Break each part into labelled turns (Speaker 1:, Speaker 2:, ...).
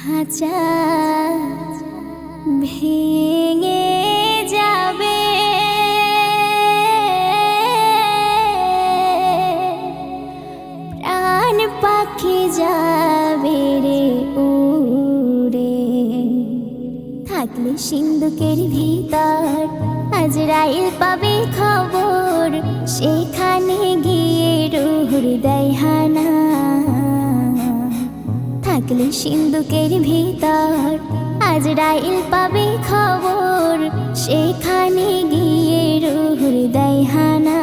Speaker 1: খাঁচা ভেঙে যাবে, প্রাণ পাখি যাবে রে উড়ে। থাকলে সিন্ধুকের ভিতর আজরাইল পাবে খবর, সেখানে গিয়ে রুহুর দেয় হানা। থাকলে সিন্ধুকের ভিতর আজরাইল পাবে খবর, সেখানে গিয়ে রুহুর দেয় হানা।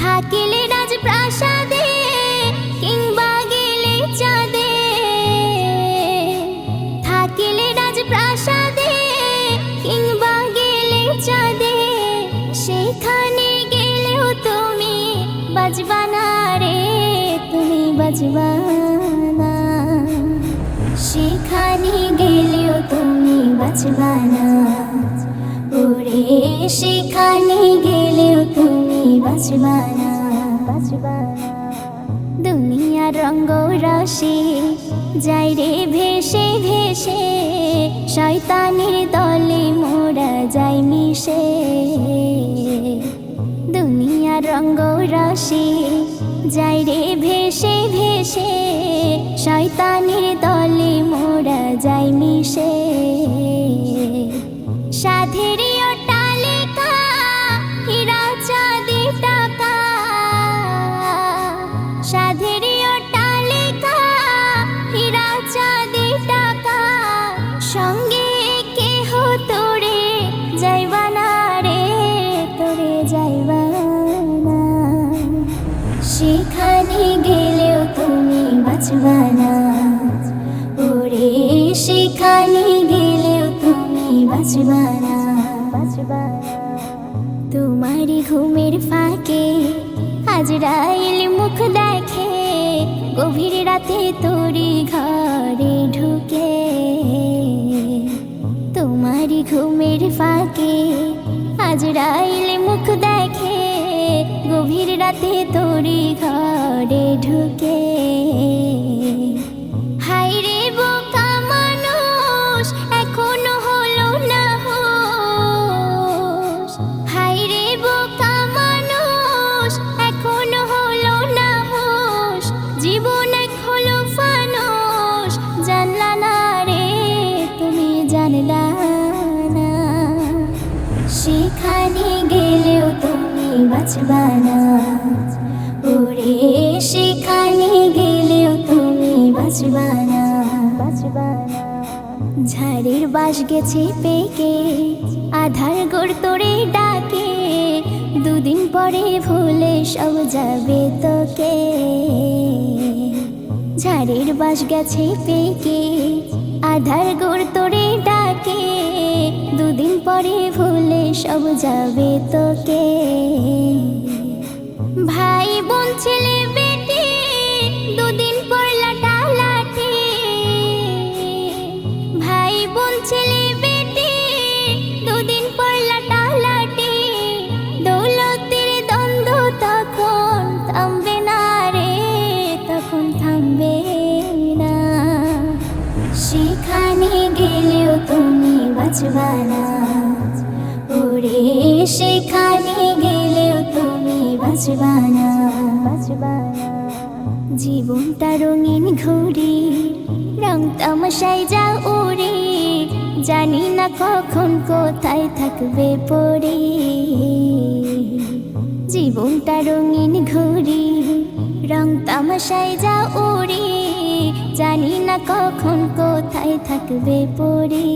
Speaker 1: থাকিলে রাজপ্রাসাদে কিংবা গেলে চাঁদে, থাকিলে রাজপ্রাসাদে কিংবা গেলে চাঁদে, সেখানে গেলেও তুমি বাজবা না রে, তুমি বাজবা না। সেখানে গেলেও তুমি বাজবা না ওরে, সেখানে গেলেও তুমি বাজবা না, বাজবা না। দুনিয়ার রঙ্গ রসে যাই রে ভেসে ভেসে, শয়তানের দলে মোরা যাই মিশে। দুনিয়ার রঙ্গ রসে যাই রে ভেসে ভেসে, শয়তানের দলে মোরা যাই মিশে। সাধের অট্টালিকা হীরা চাঁদি টাকা, সাধের অট্টালিকা হীরা চাঁদি টাকা, সঙ্গে কেহ তোরে যাইবা না রে, তোরে যাইবা না। সেখানে গেলেও তুমি বাঁচবা না ওরে, সেখানে গেলেও তুমি বাঁচবা না, বাঁচবা না। তোমারই ঘুমের ফাঁকে আজরাইল মুখ দেখে, গভীর রাতে তোরি ঘরে ঢুকে। তোমারই ঘুমের ফাঁকে আজরাইল মুখ দেখে, গভীর রাতে তোরি ঘরে ঢুকে। হায়রে বোকা মানুষ এখনো হলো না হুঁশ, হায়রে বোকা মানুষ এখনো হলো না হুঁশ। জীবন এক হলো ফানুষ, জানলা না রে তুমি জানলা না। সেখানে গেলেও তুমি বাঁচবা না ওরে, সেখানে গেলেও তুমি বাঁচবা না, বাঁচবা না। ঝাড়ের বাঁশ গেছে পেকে, আধার গোড় তোরে ডাকে, দুদিন পরে ভুলে সব যাবে তোকে। ঝাড়ের বাঁশ গেছে পেকে, আধার গোড় তোরে ডাকে, দুদিন পরে ভুলে সব যাবে তোকে। ভাই বোন ছেলে বেটি দুদিন পর লাটালাটি, ভাই বোন ছেলে বেটি দুদিন পর লাটালাটি। দৌলতের দ্বন্দ্ব তখন থামবে না রে, তখন থামবে না। সেখানে গেলেও তুমি বাঁচবা না ওরে, সেখানে গেলেও তুমি বাঁচবা না, বাঁচবা না। জীবনটা রঙিন ঘুড়ি, রং তামাশায় যা উড়ে, জানি না কখন কোথায় থাকবে পড়ে। জীবনটা রঙিন ঘুড়ি, রং তামাশায় যা উড়ে, জানি না কখন কোথায় থাকবে পড়ে।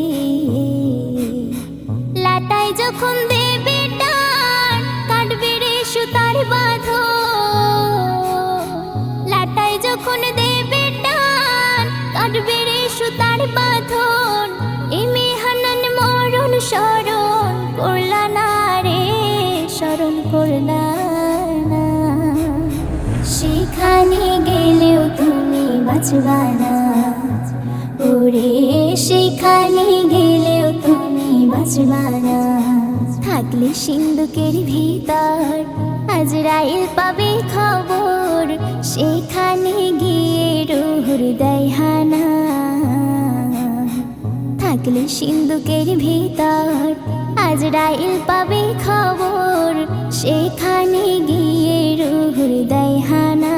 Speaker 1: লাটায় যখন দেবে টান কাটবে রে সুতার বাঁধন, লাটায় যখন দেবে টান কাটবে রে সুতার বাঁধন। এ মেহানান মরণ স্মরণ করলা না রে, স্মরণ করলা না। সেখানে গেলেও তুমি বাঁচবা না ওরে, সেখানে গেলেও তুমি বাঁচবা না। থাকলে সিন্ধুকের ভিতর আজরাইল পাবে খবর, সেখানে গিয়ে রুহুর দেয় হানা। থাকলে সিন্ধুকের ভিতর আজরাইল পাবে খবর, সেখানে গিয়ে রুহুর দেয় হানা।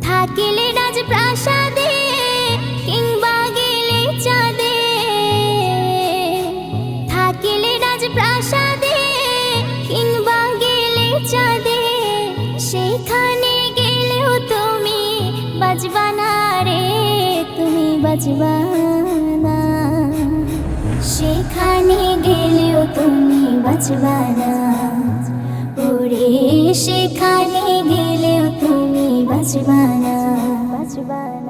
Speaker 1: থাকিলে রাজপ্রাসাদে কিংবা গেলে চাঁদে, থাকিলে রাজপ্রাসাদে কিংবা গেলে চাঁদে, সেখানে গেলেও তুমি বাঁচবা না রে, তুমি বাঁচবা না। সেখানে গেলেও তুমি বাঁচবা না, ওরে সেখানে গেলেও তুমি বাঁচবা না, বাঁচবা না।